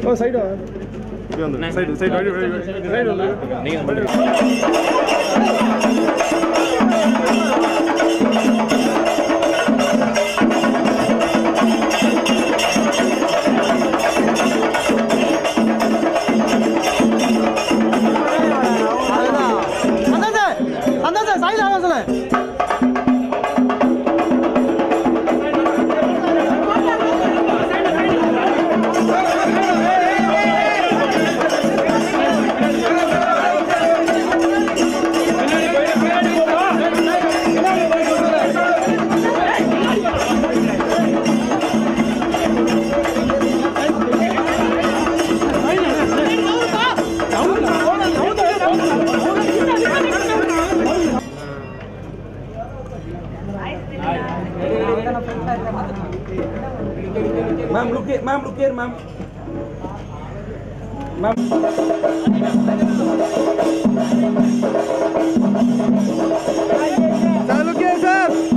Oh, side on. Side. Ma'am, look here, ma'am. Ma'am. Sir, look here, sir.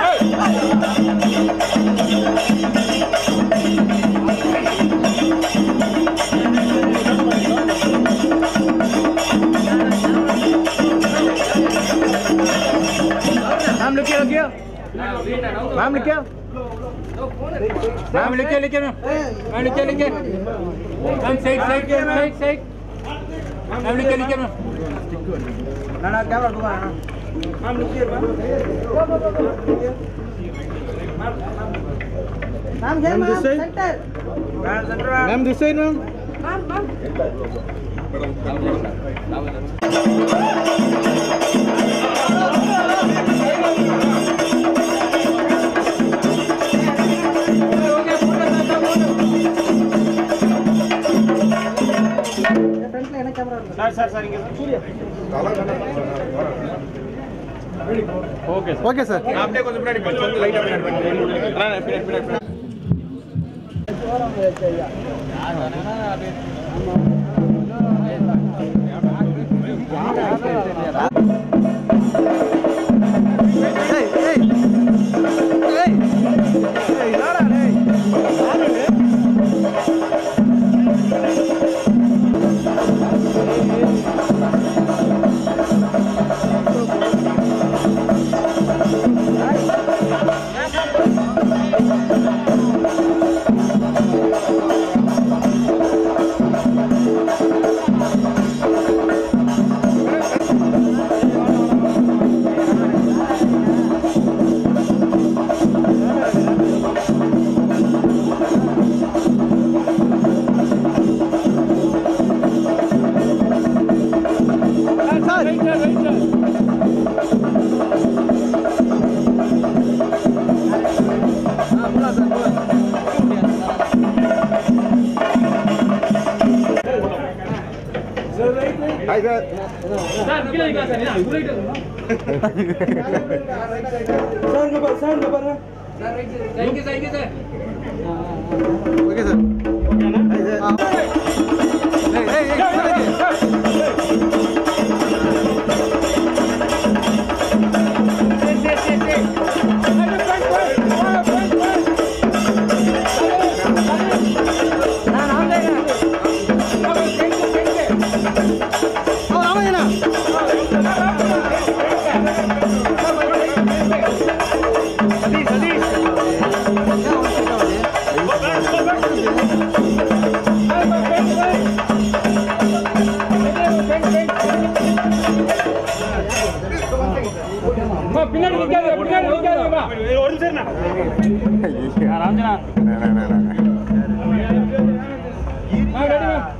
Hey! Ma'am लिखे ma'am लिखे लिखे ma'am लिखे लिखे ma'am side side side side ma'am लिखे लिखे ma'am ना कैमरा दूंगा मैम लिखिए ma'am ma'am centre ma'am this side ma'am sir okay sir आपने कुछ लाइट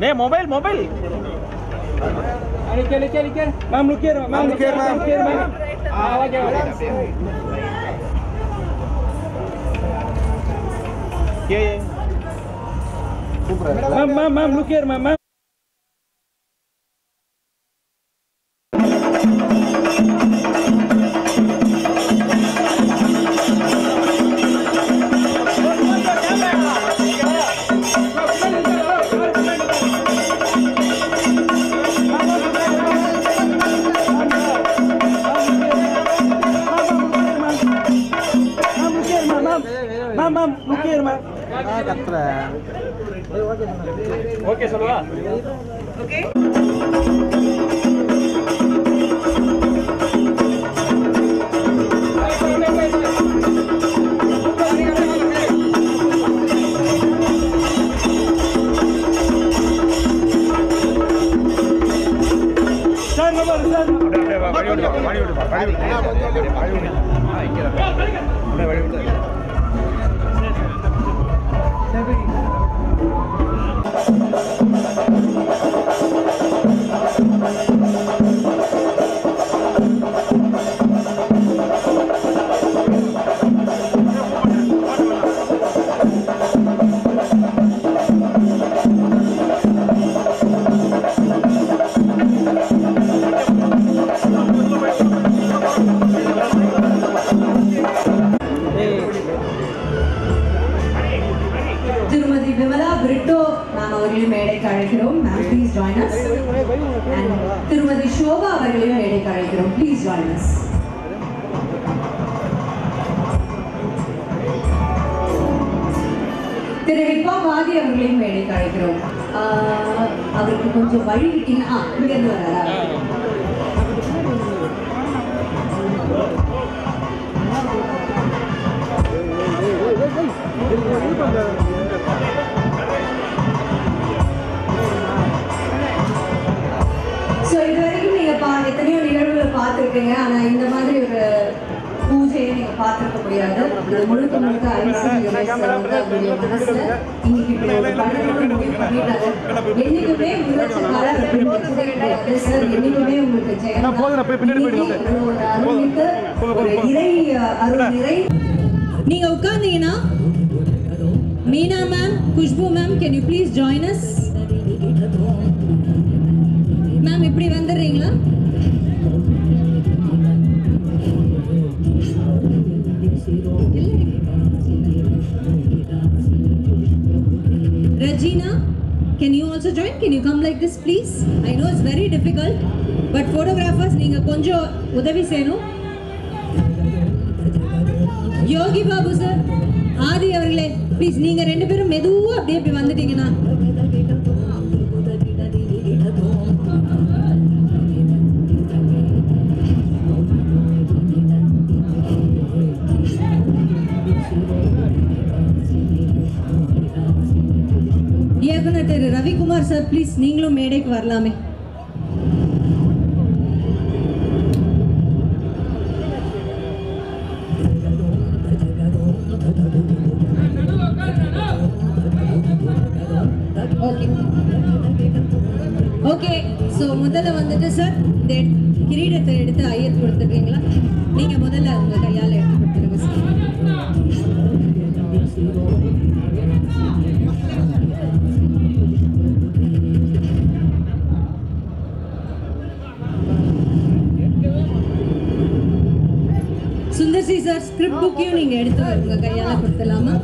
नहीं मोबाइल मोबाइल लिखे लिखे लिखे मैम लिखे मैम लिखे मैम आवाज ये मैम मैम लिखे मैम ओके சொல்லுவா ஓகே சார் நம்பர் சார் வழி விடு please join us. And Tirumati Shobha அவர்களையும் மேடைக்கு அழைக்கிறோம். Please join us. திரு ஹிப்பா வாதி அவர்களையும் மேடைக்கு அழைக்கிறோம். அவருக்கு கொஞ்சம் வழி விட்டீங்கன்னா இங்க இருந்து வராரா? இது முழுக்க முழுக்க ஐசிஎஸ் வந்து அவருடைய மனசுல இன்னைக்கு பண்ணணும்னு முடிவு பண்ணிட்டாரு. என்னைக்குமே முதலமைச்சர் அப்படின்னு வச்சதே சார், என்னைக்குமே உங்களுக்கு ஜெயலலிதா ஒரு அருள்மிக்க ஒரு இறை அருள் நிறை. நீங்க உட்கார்ந்தீங்கன்னா Meena ma'am, Khushbu ma'am, can you please join us? Ma'am இப்படி வந்துடுறீங்களா? Regina, can you also join? Can you come like this please? I know it's very difficult, but photographers நீங்க கொஞ்சம் உதவி செய்யணும். யோகி பாபு சார், ஆதி அவர்களே ப்ளீஸ் நீங்க ரெண்டு பேரும் மெதுவா அப்படியே இப்படி வந்துட்டீங்கன்னா. இயக்குனர் திரு ரவிக்குமார் சார் ப்ளீஸ் நீங்களும் மேடைக்கு வரலாமே. ஓகே ஸோ முதல்ல வந்துட்டு சார் இந்த கிரீடத்தை எடுத்து ஐயர் கொடுத்துருக்கீங்களா? நீங்க முதல்ல உங்க கையால் எடுத்து கொடுத்துருங்க சார். சுந்தர்சி சார் ஸ்கிரிப்ட் புக்கையும் நீங்க எடுத்து உங்க கையால கொடுத்துலாமா?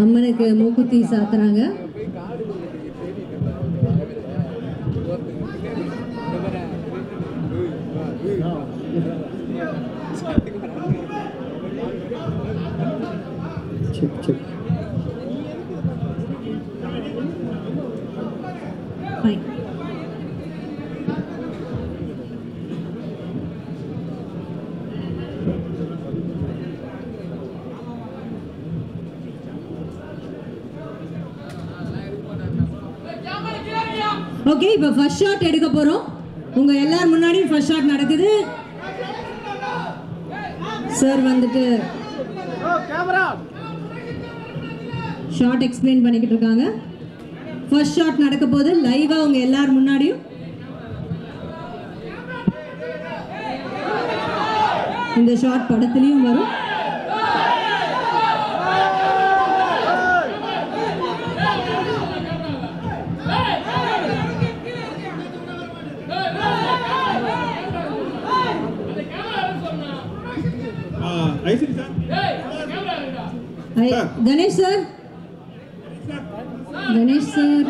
அம்மனுக்கு மூக்குத்தி சாத்துறாங்க. ஓகே, இப்போ ஃபர்ஸ்ட் ஷாட் எடுக்க போறோம். உங்க எல்லாரும் முன்னாடியும் ஃபர்ஸ்ட் ஷாட் நடக்குது. சார் வந்துட்டு ஷாட் எக்ஸ்பிளைன் பண்ணிக்கிட்டு இருக்காங்க. ஃபர்ஸ்ட் ஷாட் நடக்க போது லைவா உங்க எல்லாரும் முன்னாடியும். இந்த ஷாட் படத்துலயும் வரும். गणेश सर, गणेश सर,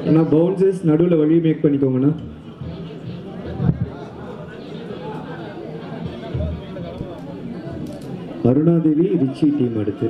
அண்ணா பவுன்சர்ஸ் நடுவில் வழி மேக் பண்ணிக்கோங்கண்ணா. அருணாதேவி ரிச்சி டீம் அடுத்து.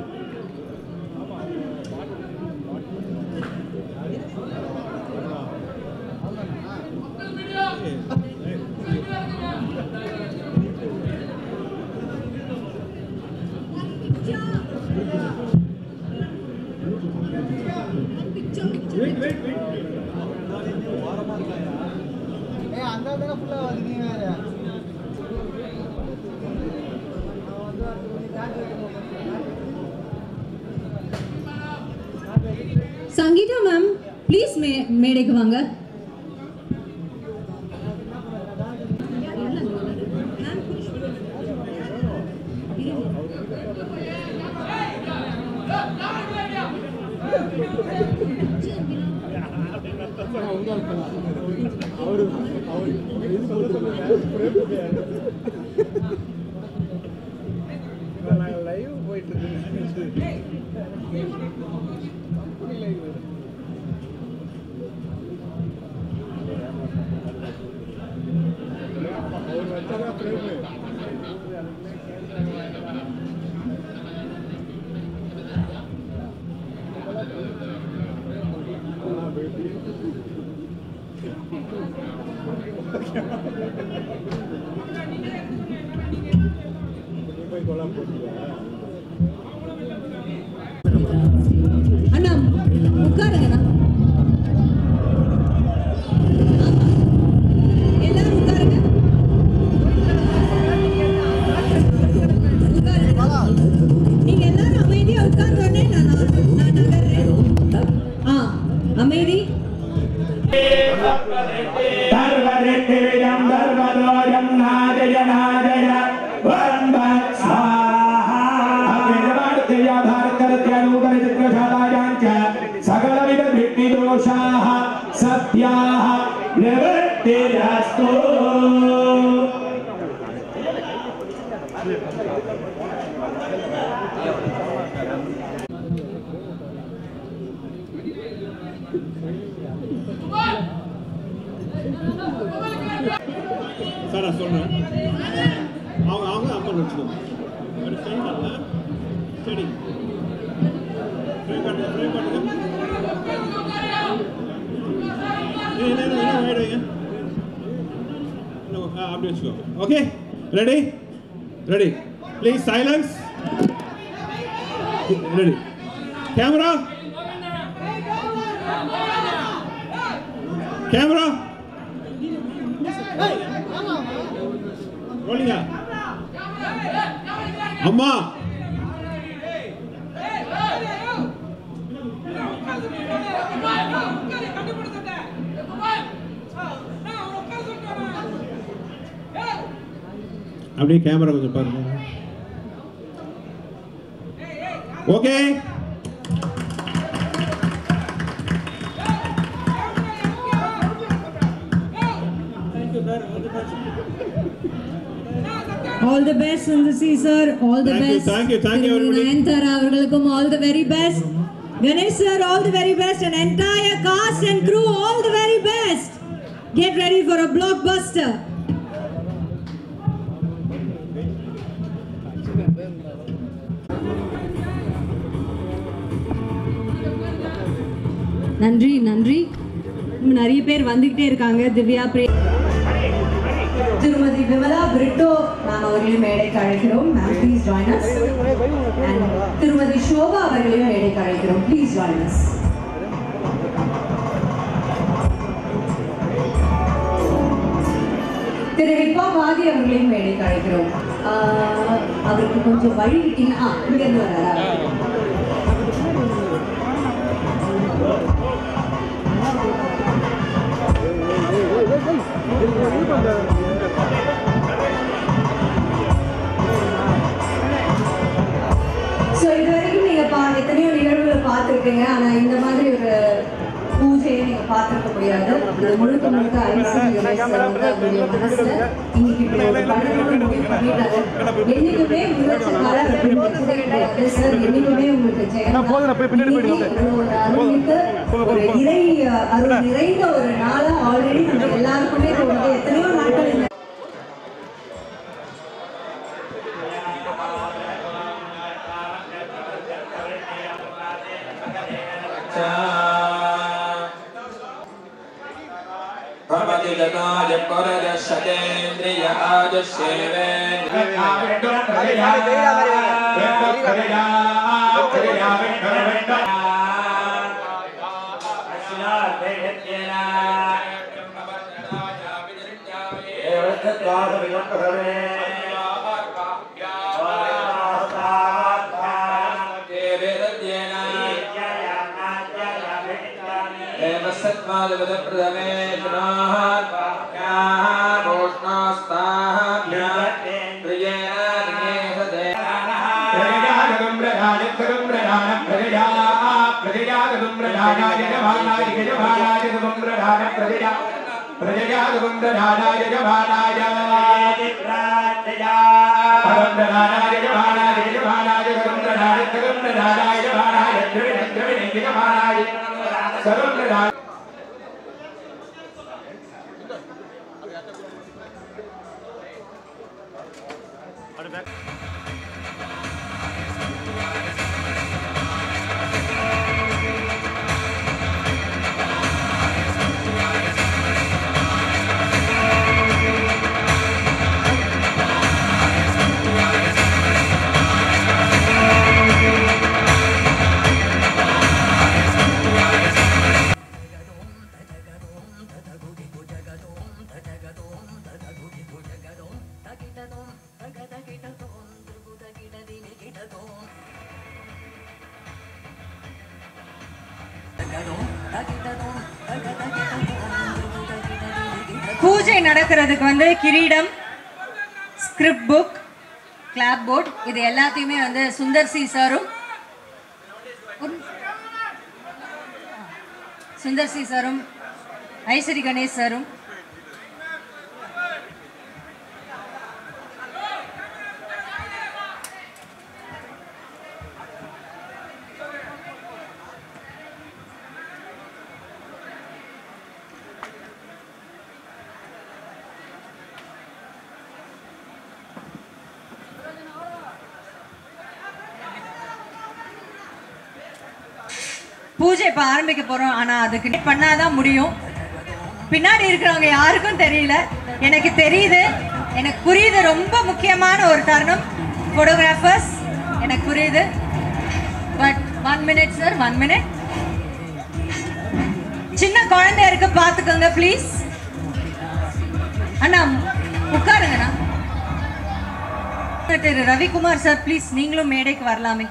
संगीता मैम प्लीज மேடைக்கு வாங்க. லைவ் போயிட்டு இருக்கு. அண்ணா உட்காருங்கண்ணா. எல்லாரும் உட்காருங்க. நீங்க எல்லாரும் அமைதியா உட்கார்ந்தோடனே நான் நகர்றேன். அமைதி. सकलविध वृत्तिदोषाः सत्याः निवृत्तिरस्तु. சார் சொல்றேன் அவங்க அப்பா வச்சுக்கோங்க. சரி அப்படி வச்சுக்கோ. Okay ready ready please silence. Ready camera camera rolling. அம்மா அப்படியே கேமரா கொஞ்சம் பாருங்க. Okay All the best Sundasi sir, all the best. Thank you everybody. Nayantara avargalukkum all the very best. Ganesh sir, all the very best, and entire cast and crew all the very best. Get ready for a blockbuster. நன்றி நன்றி. நிறைய பேர் வந்துகிட்டே இருக்காங்க. திவ்யா திருமதி Vimala Britto ma'am அவர்களையும் மேடைக்கு அழைக்கிறோம். Ma'am please join us. And திருமதி ஷோபா அவர்களையும் மேடைக்கு அழைக்கிறோம். Please join us. திரு ஹிப்ஹாப் ஆதி அவர்களையும் மேடைக்கு அழைக்கிறோம். அவருக்கு கொஞ்சம் வழி விட்டீங்கன்னா இங்கிருந்து வராரா? ஸோ இது வரைக்கும் நீங்க எத்தனையோ நிகழ்வுகளை பார்த்துருக்கீங்க. ஆனா இந்த மாதிரி ஒரு பூஜையை நீங்க பார்த்திருக்க முடியாது. இது முழுக்க முழுக்க அவருடைய மனசுல இன்னைக்கு என்னைக்குமே முதலமைச்சர் என்னைக்குமே உங்களுக்கு இறை அருள் நிறைந்த ஒரு நாளா ஆல்ரெடி நம்ம எல்லாருக்குமே எத்தனையோ நாட்கள் भवति गताय परदशतेन्द्रिय सत्मादवदप्रदमे गुणाः भोष्णास्ताः प्रियेण सदे प्रजागं प्रजायत्करं प्रजानं प्रजया प्रजयागं प्रजानाय जवानाय जवानाय गं प्रजान प्रजया प्रजयागं प्रजानाय जवानाय प्रजया प्रजानाय जवानाय जवानाय गं प्रजानाय जवानाय द्रविण जवानाय सर्व प्रजान பூஜை நடக்கிறதுக்கு கிரீடம், ஸ்கிரிப்ட் புக், கிளாப் போர்ட் இது எல்லாத்தையுமே சுந்தர் சி சாரும் ஐஸ்வரி கணேஷ் சாரும் பூஜை இப்ப ஆரம்பிக்க போறோம். ஆனா அதுக்கு பண்ணாதான் முடியும். பின்னாடி இருக்கிறவங்க யாருக்கும் தெரியல, எனக்கு தெரியுது, எனக்கு புரியுது. ரொம்ப முக்கியமான ஒரு தருணம். போட்டோகிராஃபர்ஸ் எனக்கு புரியுது. But 1 minute sir, 1 minute. சின்ன குழந்தை இருக்கு, பாத்துக்கோங்க ப்ளீஸ். அண்ணா உட்காருங்கண்ணா. திரு ரவிக்குமார் சார் ப்ளீஸ் நீங்களும் மேடைக்கு வரலாமே.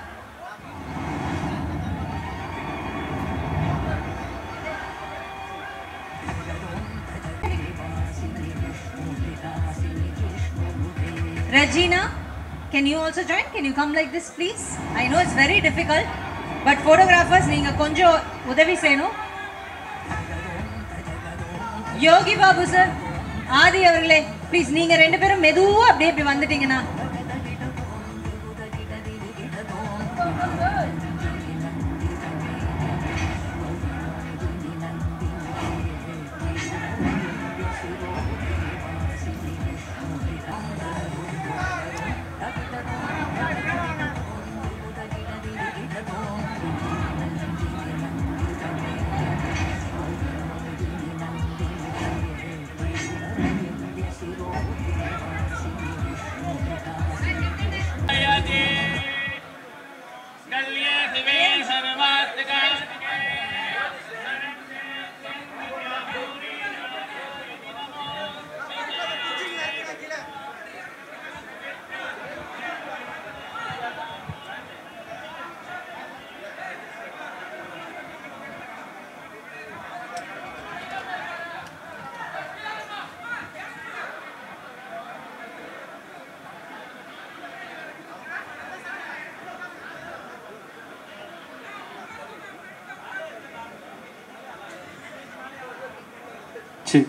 Regina, can you also join? Can you come like this please? I know it's very difficult, but photographers neenga konjam udavi seyanum. Yogi Babu sir, Adi avargale please neenga rendu perum meduva appdi vanditingena. C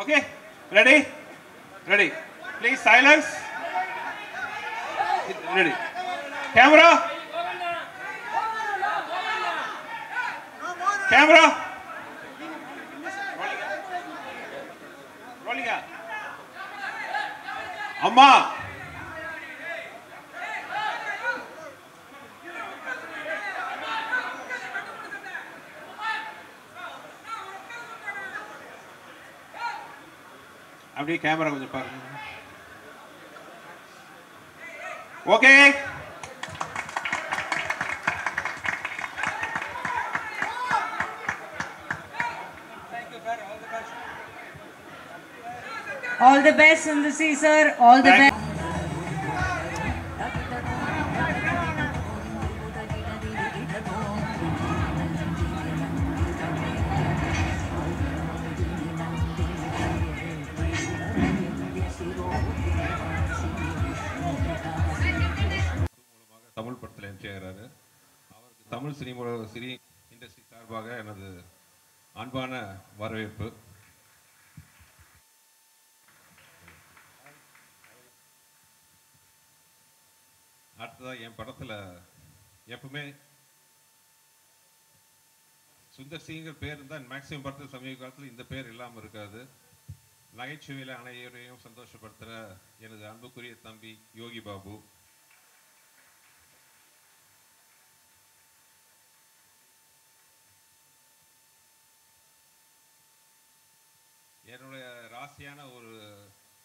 Okay, ready? Ready. Please silence. Ready. Camera. Camera. Rolling out. Amma. அப்படியே camera கொஞ்சம் பாருங்க. Okay all the best in the sea sir, all the best. Tamil படத்தில் entry ஆகிறாரு. அவருக்கு Tamil cine industry சார்பாக எனது அன்பான வரவேற்பு. அடுத்ததாக என் படத்தில் எப்பவுமே சுந்தர் சிங்கிற பேர் இருந்தால் மேக்சிமம் படத்தில் சமீப காலத்தில் இந்த பேர் இல்லாமல் இருக்காது. நகைச்சுவையில் அனைவரையும் சந்தோஷப்படுத்துகிற எனது அன்புக்குரிய தம்பி யோகி பாபு. என்னுடைய ராசியான ஒரு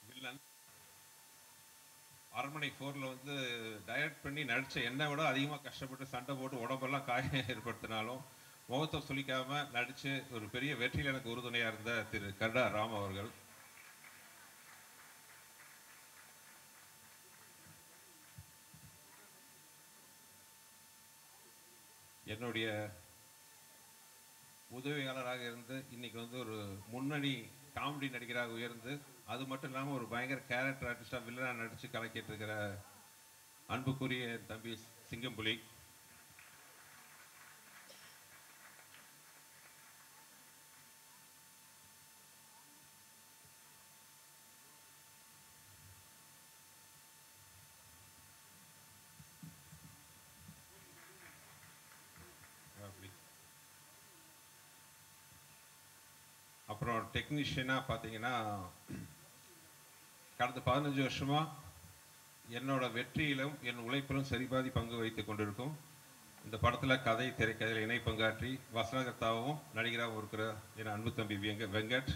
வில்லன் அரண்மனை 4ல் வந்து டைரக்ட் பண்ணி நடித்த என்னை விட அதிகமாக கஷ்டப்பட்டு சண்டை போட்டு உடம்பெல்லாம் காயம் ஏற்படுத்தினாலும் முகத்தை சொல்லிக்காமல் நடித்து ஒரு பெரிய வெற்றியில் எனக்கு உறுதுணையாக இருந்த திரு கருடா ராம் அவர்கள். என்னுடைய உதவியாளராக இருந்து இன்னைக்கு வந்து ஒரு முன்னணி காமெடி நடிகராக உயர்ந்து அது மட்டும் இல்லாமல் ஒரு பயங்கர கேரக்டர் ஆர்டிஸ்டாக வில்லனாக நடித்து கலக்கிட்டு இருக்கிற அன்புக்குரிய தம்பி சிங்கம்புலி. அப்புறம் டெக்னீஷியனாக பார்த்தீங்கன்னா கடந்த 15 வருஷமாக என்னோட வெற்றியிலும் என் உழைப்பிலும் சரிபாதி பங்கு வைத்து கொண்டிருக்கும். இந்த படத்தில் கதை திரைக்கதையில் இணை பங்காற்றி வசனகர்த்தாவும் நடிகராகவும் இருக்கிற என் அன்பு தம்பி வெங்கட்.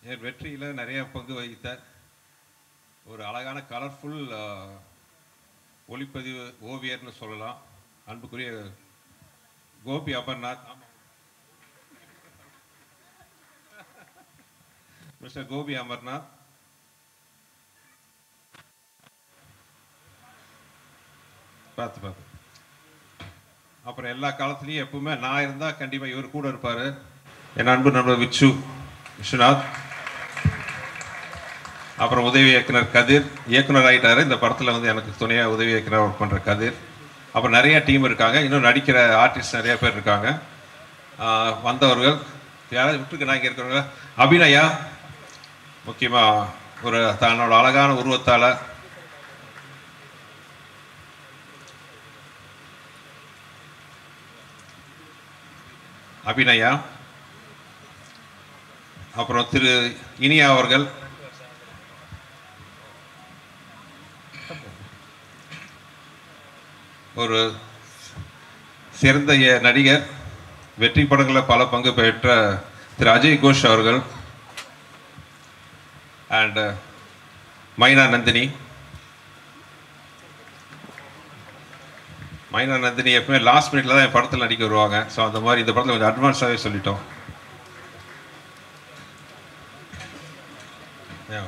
என் வெற்றியில் நிறைய பங்கு வகித்த ஒரு அழகான கலர்ஃபுல் ஒளிப்பதிவு ஓவியர்னு சொல்லலாம் அன்புக்குரிய கோபி அமர்நாத். மிஸ்டர் கோபி அமர்நாத் பார்த்து அப்புறம் எல்லா காலத்துலேயும் எப்பவுமே நான் இருந்தால் கண்டிப்பாக இவர் கூட இருப்பார். என் அன்பு நண்பர் விஸ்வநாத். அப்புறம் உதவி இயக்குனர் கதிர் இயக்குனர் ஆகிட்டார். இந்த படத்தில் வந்து எனக்கு துணையாக உதவி இயக்குனர் ஒர்க் பண்ணுற கதிர். அப்புறம் நிறையா டீம் இருக்காங்க. இன்னும் நடிக்கிற ஆர்டிஸ்ட் நிறையா பேர் இருக்காங்க. வந்தவர்கள் யாராவது விட்டுருக்கு நான் இங்கே இருக்கிறவங்க அபிநயா முக்கியமாக ஒரு தன்னோட அழகான உருவத்தால் அபிநயா. அப்புறம் திரு இனியா அவர்கள் ஒரு சிறந்த நடிகர், வெற்றி படங்களில் பல பங்கு பெற்ற திரு அஜய் கோஷ் அவர்கள் அண்ட் மைனா நந்தினி. மைனா நந்தினி எப்பவுமே லாஸ்ட் மினிட்ல தான் என் படத்தில் நடிக்க வருவாங்க. ஸோ அந்த மாதிரி இந்த படத்தில் கொஞ்சம் அட்வான்ஸாகவே சொல்லிட்டோம். Yeah.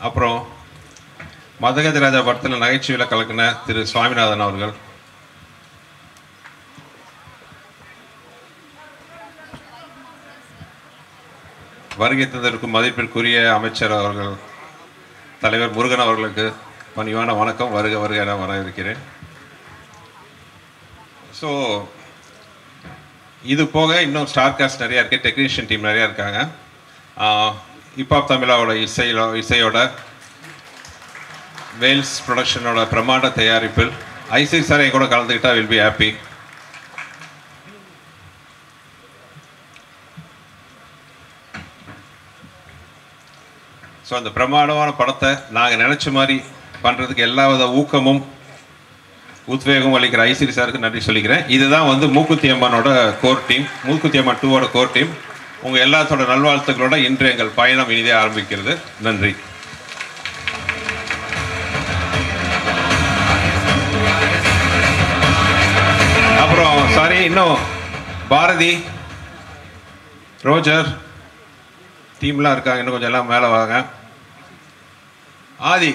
அப்புறம் மதகஜ ராஜா படத்தில் நகைச்சுவையில் கலக்கின திரு சுவாமிநாதன் அவர்கள், வருகை தந்திருக்கும் மதிப்பிற்குரிய அமைச்சர் அவர்கள், தலைவர் முருகன் அவர்களுக்கு பணிவான வணக்கம். வருக வருக என வரவேற்கிறேன். ஸோ இது போக இன்னும் ஸ்டார் காஸ்ட் நிறையா இருக்குது, டெக்னீஷியன் டீம் நிறையா இருக்காங்க. ஹிப்ஹாப் தமிழாவோட இசையோட வேல்ஸ் ப்ரொடக்ஷனோட பிரமாண்ட தயாரிப்பில் ஐசி சார் என் கூட கலந்துக்கிட்டா வில் பி ஹாப்பி. ஸோ அந்த பிரமாண்டமான படத்தை நாங்கள் நினச்ச மாதிரி பண்ணுறதுக்கு எல்லா வித ஊக்கமும் உத்வேகமும் அளிக்கிற ஐசிரி சாருக்கு நன்றி சொல்லிக்கிறேன். இதுதான் வந்து மூக்குத்தி அம்மனோட core team, Mookuthi Amman 2ஓட core team. உங்கள் எல்லாத்தோட நல்வாழ்த்துக்களோட இன்று எங்கள் பயணம் இனிதே ஆரம்பிக்கிறது. நன்றி. அப்புறம் சாரி, இன்னும் பாரதி, ரோஜர் டீம்லாம் இருக்காங்க, இன்னும் கொஞ்சம் எல்லாம் மேலே வாங்க. ஆதி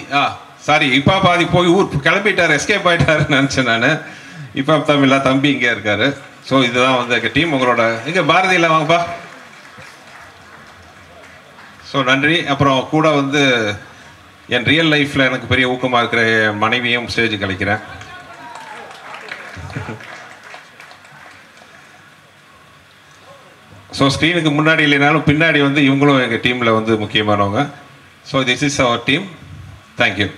சாரி, ஹிப்ஹாப் ஆதி போய் ஊர் கிளம்பிட்டார், எஸ்கேப் ஆகிட்டாருன்னு நினச்சேன் நான். ஹிப்ஹாப் தமிழா தம்பி இங்கே இருக்காரு. ஸோ இதுதான் வந்து எங்கள் டீம். உங்களோட இங்கே பாரதியில் வாங்கப்பா. ஸோ நன்றி. அப்புறம் கூட வந்து என் ரியல் லைஃப்பில் எனக்கு பெரிய ஊக்கமாக இருக்கிற என் மனைவியும் ஸ்டேஜுக்கு அழைக்கிறேன். ஸோ ஸ்க்ரீனுக்கு முன்னாடி இல்லைனாலும் பின்னாடி வந்து இவங்களும் எங்கள் டீமில் வந்து முக்கியமானவங்க. So this is our team. Thank you.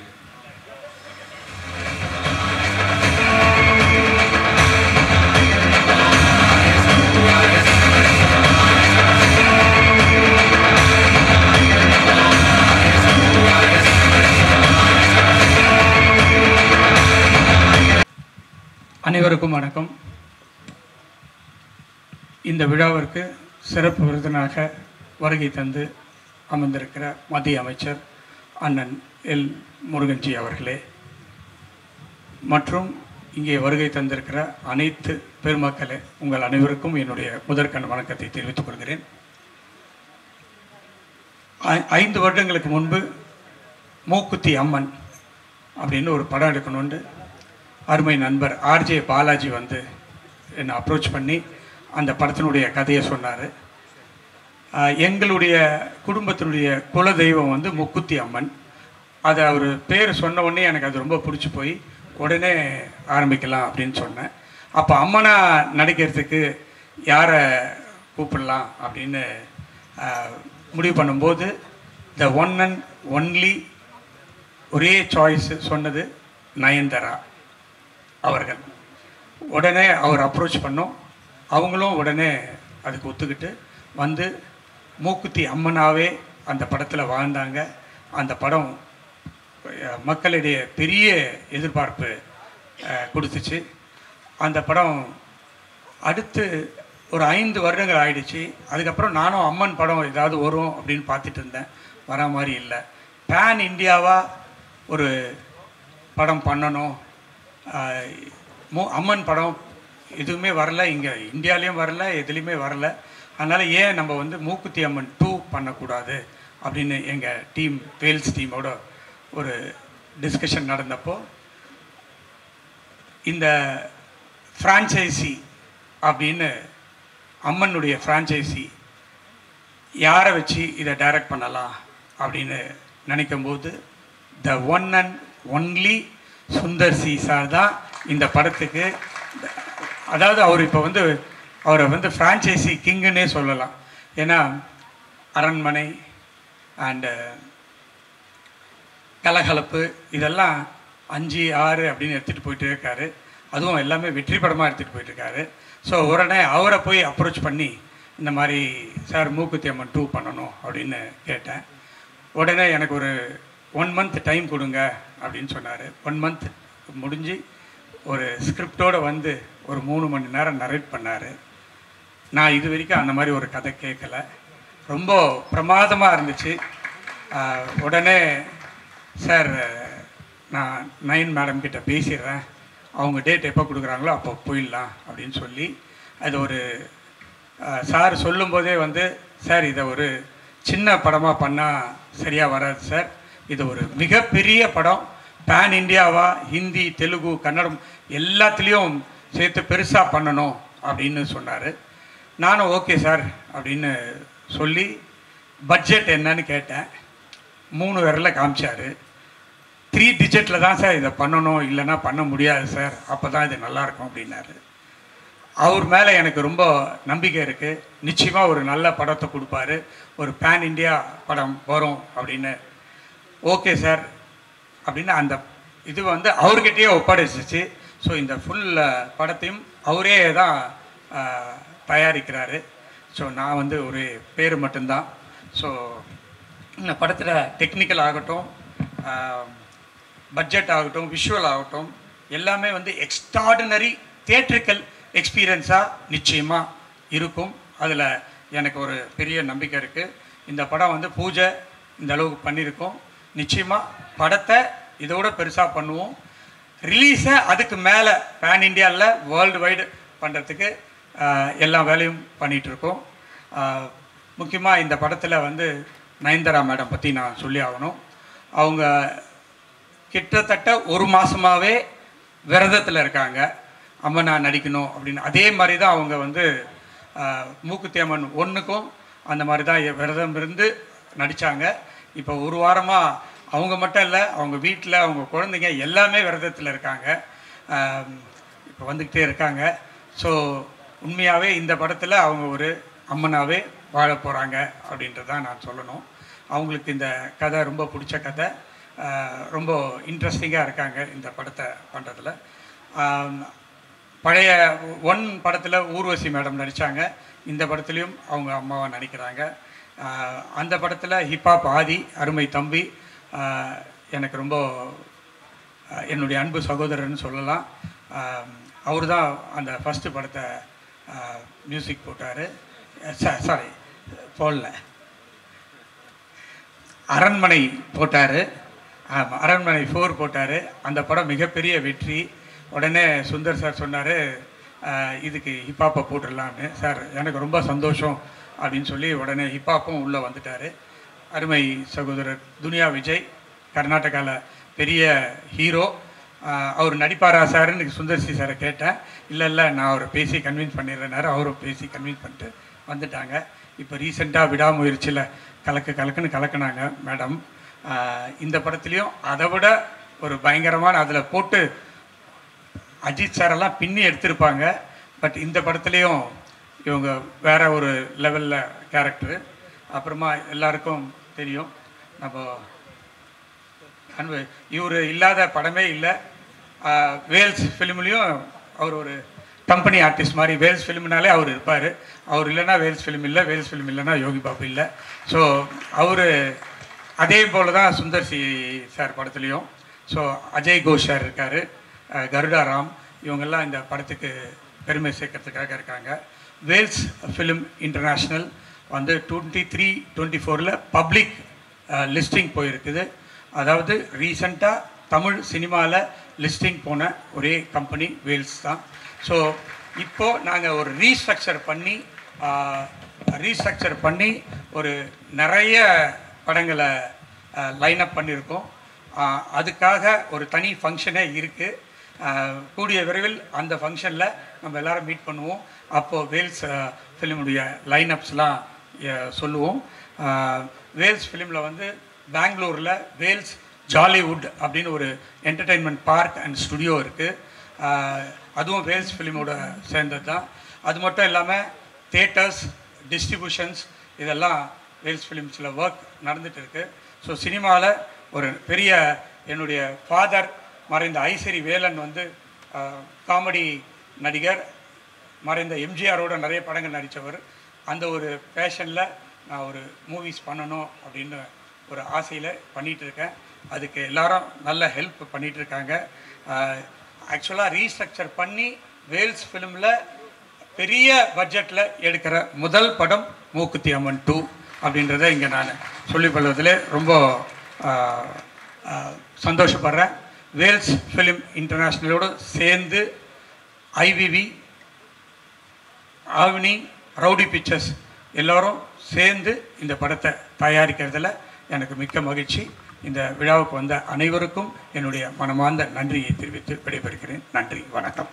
அனைவருக்கும் வணக்கம். இந்த விழாவிற்கு சிறப்பு விருந்தினராக வருகை தந்து அமர்ந்திருக்கிற மத்திய அமைச்சர் அண்ணன் எல் முருகன்ஜி அவர்களே, மற்றும் இங்கே வருகை தந்திருக்கிற அனைத்து பெருமக்களே, உங்கள் அனைவருக்கும் என்னுடைய முதற்கண் வணக்கத்தை தெரிவித்துக் கொள்கிறேன். 5 வருடங்களுக்கு முன்பு மூக்குத்தி அம்மன் அப்படின்னு ஒரு படம் எடுக்கணும்னு அருமை நண்பர் ஆர்ஜே பாலாஜி வந்து என்னை அப்ரோச் பண்ணி அந்த படத்தினுடைய கதையை சொன்னார். எங்களுடைய குடும்பத்தினுடைய குலதெய்வம் வந்து மூக்குத்தி அம்மன். அதை அவர் பேர் சொன்ன உடனே எனக்கு அது ரொம்ப பிடிச்சி போய் உடனே ஆரம்பிக்கலாம் அப்படின்னு சொன்னேன். அப்போ அம்மனாக நடிக்கிறதுக்கு யாரை கூப்பிடலாம் அப்படின்னு முடிவு பண்ணும்போது த ஒன் அண்ட் ஒன்லி ஒரே சாய்ஸ் சொன்னது நயன்தாரா அவர்கள். உடனே அவர் அப்ரோச் பண்ணோம். அவங்களும் உடனே அதுக்கு ஒத்துக்கிட்டு வந்து மூக்குத்தி அம்மனாவே அந்த படத்தில் வாழ்ந்தாங்க. அந்த படம் மக்களிடையே பெரிய எதிர்பார்ப்பு கொடுத்துச்சு. அந்த படம் அடுத்து ஒரு 5 வருடங்கள் ஆயிடுச்சு. அதுக்கப்புறம் நானும் அம்மன் படம் ஏதாவது வரும் அப்படின்னு பார்த்துட்டு இருந்தேன். வரா மாதிரி இல்லை. பேன் இந்தியாவாக ஒரு படம் பண்ணணும், அம்மன் படம் எதுவுமே வரல, இங்கே இந்தியாலேயும் வரல, எதுலேயுமே வரல. அதனால் ஏன் நம்ம வந்து மூக்குத்தி அம்மன் 2 பண்ணக்கூடாது அப்படின்னு எங்கள் டீம், வேல்ஸ் டீமோட ஒரு டிஸ்கஷன் நடந்தப்போ இந்த ஃப்ரான்ச்சைசி அப்படின்னு அம்மனுடைய ஃப்ரான்ச்சைசி யாரை வச்சு இதை டைரக்ட் பண்ணலாம் அப்படின்னு நினைக்கும்போது the one and only Sundar C sir தான் இந்த படத்துக்கு, அதாவது அவர் இப்போ வந்து அவரை வந்து ஃப்ரான்ச்சைசி கிங்குன்னே சொல்லலாம். ஏன்னா அரண்மனை அண்டு கலகலப்பு இதெல்லாம் 5, 6 அப்படின்னு எடுத்துகிட்டு போயிட்டு இருக்காரு. அதுவும் எல்லாமே வெற்றி படமாக எடுத்துகிட்டு போயிட்டுருக்காரு. ஸோ உடனே அவரை போய் அப்ரோச் பண்ணி இந்த மாதிரி சார் மூக்குத்தி அம்மன் 2 பண்ணணும் அப்படின்னு கேட்டேன். உடனே எனக்கு ஒரு 1 month டைம் கொடுங்க அப்படின்னு சொன்னார். 1 month முடிஞ்சு ஒரு ஸ்கிரிப்டோடு வந்து ஒரு 3 மணி நேரம் நரேட் பண்ணார். நான் இது வரைக்கும் அந்த மாதிரி ஒரு கதை கேட்கல. ரொம்ப பிரமாதமாக இருந்துச்சு. உடனே சார் நான் நயன் மேடம் கிட்ட பேசிடுறேன், அவங்க டேட் எப்போ கொடுக்குறாங்களோ அப்போ போயிடலாம் அப்படின்னு சொல்லி அது ஒரு சார் சொல்லும்போதே வந்து சார் இதை ஒரு சின்ன படமாக பண்ணால் சரியாக வராது சார், இது ஒரு மிகப்பெரிய படம், பேன் இண்டியாவா ஹிந்தி தெலுங்கு கன்னடம் எல்லாத்துலேயும் சேர்த்து பெருசாக பண்ணணும் அப்படின்னு சொன்னார். நானும் ஓகே சார் அப்படின்னு சொல்லி பட்ஜெட் என்னன்னு கேட்டேன். 3 விரல காமிச்சார். 3 டிஜிட்டில் தான் சார் இதை பண்ணணும், இல்லைன்னா பண்ண முடியாது சார், அப்போ தான் இது நல்லாயிருக்கும் அப்படின்னாரு. அவர் மேலே எனக்கு ரொம்ப நம்பிக்கை இருக்குது, நிச்சயமாக ஒரு நல்ல படத்தை கொடுப்பாரு, ஒரு பேன் இண்டியா படம் வரும் அப்படின்னு. ஓகே சார் அப்படின்னு அந்த இது வந்து அவர்கிட்டயே ஒப்படைச்சிச்சு. ஸோ இந்த ஃபுல் படத்தையும் அவரே தான் தயாரிக்கிறாரு. ஸோ நான் வந்து ஒரு பேர் மட்டும்தான். ஸோ இந்த படத்தில் டெக்னிக்கல் ஆகட்டும், பட்ஜெட் ஆகட்டும், விஷுவல் ஆகட்டும், எல்லாமே வந்து எக்ஸ்ட்ராடினரி தியேட்ரிக்கல் எக்ஸ்பீரியன்ஸாக நிச்சயமாக இருக்கும். அதில் எனக்கு ஒரு பெரிய நம்பிக்கை இருக்குது. இந்த படம் வந்து பூஜை இந்த அளவுக்கு பண்ணியிருக்கோம், நிச்சயமாக படத்தை இதோட பெருசாக பண்ணுவோம். ரிலீஸை அதுக்கு மேலே பேன் இண்டியாவில் வேர்ல்டு வைடு பண்ணுறதுக்கு எல்லா வேலையும் பண்ணிகிட்ருக்கோம். முக்கியமாக இந்த படத்தில் வந்து நயன்தாரா மேடம் பற்றி நான் சொல்லி ஆகணும். அவங்க கிட்டத்தட்ட 1 மாதமாகவே விரதத்தில் இருக்காங்க, அம்மா நான் நடிக்கணும் அப்படின்னு. அதே மாதிரி தான் அவங்க வந்து மூக்குத்தி அம்மன் 1க்கும் அந்த மாதிரி தான் விரதம் இருந்து நடித்தாங்க. இப்போ 1 வாரமாக அவங்க மட்டும் இல்லை, அவங்க வீட்டில் அவங்க குழந்தைங்க எல்லாமே விரதத்தில் இருக்காங்க, இப்போ வந்துக்கிட்டே இருக்காங்க. ஸோ உண்மையாகவே இந்த படத்தில் அவங்க ஒரு அம்மனாகவே வாழ போகிறாங்க அப்படின்றதான் நான் சொல்லணும். அவங்களுக்கு இந்த கதை ரொம்ப பிடிச்ச கதை, ரொம்ப இன்ட்ரெஸ்டிங்காக இருக்காங்க இந்த படத்தை பண்ணுறதுல. பழைய 1 படத்தில் ஊர்வசி மேடம் நடித்தாங்க, இந்த படத்துலேயும் அவங்க அம்மாவை நடிக்கிறாங்க. அந்த படத்தில் ஹிப்ஹாப் ஆதி அருமை தம்பி எனக்கு ரொம்ப என்னுடைய அன்பு சகோதரர்னு சொல்லலாம். அவர் தான் அந்த ஃபஸ்ட்டு படத்தை மியூசிக் போட்டார். சாரி போடல, அரண்மனை போட்டார். ஆமாம், அரண்மனை 4 போட்டார். அந்த படம் மிகப்பெரிய வெற்றி. உடனே சுந்தர் சார் சொன்னார் இதுக்கு ஹிப்ஹாப்பை போட்டுடலான்னு. சார் எனக்கு ரொம்ப சந்தோஷம் அப்படின்னு சொல்லி உடனே ஹிப்ஹாப்பும் உள்ளே வந்துட்டார். அருமை சகோதரர் துனியா விஜய், கர்நாடகாவில் பெரிய ஹீரோ, அவர் நடிப்பாரா சார்னு சுந்தர்சி சாரை கேட்டேன். இல்லை நான் அவரை பேசி கன்வின்ஸ் பண்ணிடுறேனாரு. அவரும் பேசி கன்வின்ஸ் பண்ணிட்டு வந்துட்டாங்க. இப்போ ரீசெண்டாக விடாமுயற்சியில் கலக்குன்னு கலக்குனாங்க மேடம். இந்த படத்துலேயும் அதை விட ஒரு பயங்கரமான அதில் போட்டு அஜித் சாரெல்லாம் பின்னி எடுத்திருப்பாங்க. பட் இந்த படத்துலேயும் இவங்க வேற ஒரு லெவலில் கேரக்டரு. அப்புறமா எல்லாருக்கும் தெரியும், நம்ம இவர் இல்லாத படமே இல்லை. வேல்ஸ் ஃபிலிம்லேயும் அவர் ஒரு கம்பெனி ஆர்டிஸ்ட் மாதிரி, வேல்ஸ் ஃபிலிம்னாலே அவர் இருப்பார். அவர் இல்லைன்னா வேல்ஸ் ஃபிலிம் இல்லை, வேல்ஸ் ஃபிலிம் இல்லைன்னா யோகி பாபு இல்லை. ஸோ அவர் அதே போல் தான் சுந்தர்சி சார் படத்துலேயும். ஸோ அஜய் கோஷ் சார் இருக்கார், கருடா ராம், இவங்கெல்லாம் இந்த படத்துக்கு பெருமை சேர்க்கறதுக்காக இருக்காங்க. வேல்ஸ் ஃபிலிம் இன்டர்நேஷ்னல் வந்து 23-24 பப்ளிக் லிஸ்டிங் போயிருக்குது. அதாவது ரீசண்டாக தமிழ் சினிமாவில் லிஸ்டிங் போன ஒரே கம்பெனி வேல்ஸ் தான். ஸோ இப்போது நாங்கள் ஒரு ரீஸ்ட்ரக்சர் பண்ணி ஒரு நிறைய படங்களை லைனப் பண்ணியிருக்கோம். அதுக்காக ஒரு தனி ஃபங்க்ஷனே இருக்குது. கூடிய விரைவில் அந்த ஃபங்க்ஷனில் நம்ம எல்லோரும் மீட் பண்ணுவோம். அப்போது வேல்ஸ் ஃபிலிமுடைய லைனப்ஸ்லாம் சொல்லுவோம். வேல்ஸ் ஃபிலிமில் வந்து பெங்களூரில் வேல்ஸ் ஜாலிவுட் அப்படின்னு ஒரு என்டர்டெயின்மெண்ட் பார்க் அண்ட் ஸ்டுடியோ இருக்குது. அதுவும் வேல்ஸ் ஃபிலிமோட சேர்ந்தது தான். அது மட்டும் இல்லாமல் தியேட்டர்ஸ், டிஸ்ட்ரிபியூஷன்ஸ் இதெல்லாம் வேல்ஸ் ஃபிலிம்ஸில் ஒர்க் நடந்துகிட்டு இருக்குது. ஸோ சினிமாவில் ஒரு பெரிய என்னுடைய ஃபாதர் மறைந்த ஐசரி வேலன் வந்து காமெடி நடிகர், மறைந்த எம்ஜிஆரோட நிறைய படங்கள் நடித்தவர். அந்த ஒரு பேஷனில் நான் ஒரு மூவிஸ் பண்ணணும் அப்படின்னு ஒரு ஆசையில் பண்ணிகிட்ருக்கேன். அதுக்கு எல்லாரும் நல்ல ஹெல்ப் பண்ணிகிட்ருக்காங்க. ஆக்சுவலாக ரீஸ்ட்ரக்சர் பண்ணி வேல்ஸ் ஃபிலிமில் பெரிய பட்ஜெட்டில் எடுக்கிற முதல் படம் மூக்குத்தி அம்மன் 2 அப்படின்றத இங்கே நான் சொல்லிக்கொள்வதில் ரொம்ப சந்தோஷப்படுறேன். வேல்ஸ் ஃபிலிம் இன்டர்நேஷ்னலோடு சேர்ந்து ஐவிவி, ஆவினி, ரவுடி பிக்சர்ஸ் எல்லோரும் சேர்ந்து இந்த படத்தை தயாரிக்கிறதுல எனக்கு மிக்க மகிழ்ச்சி. இந்த விழாவுக்கு வந்த அனைவருக்கும் என்னுடைய மனமார்ந்த நன்றியை தெரிவித்து விடைபெறுகிறேன். நன்றி, வணக்கம்.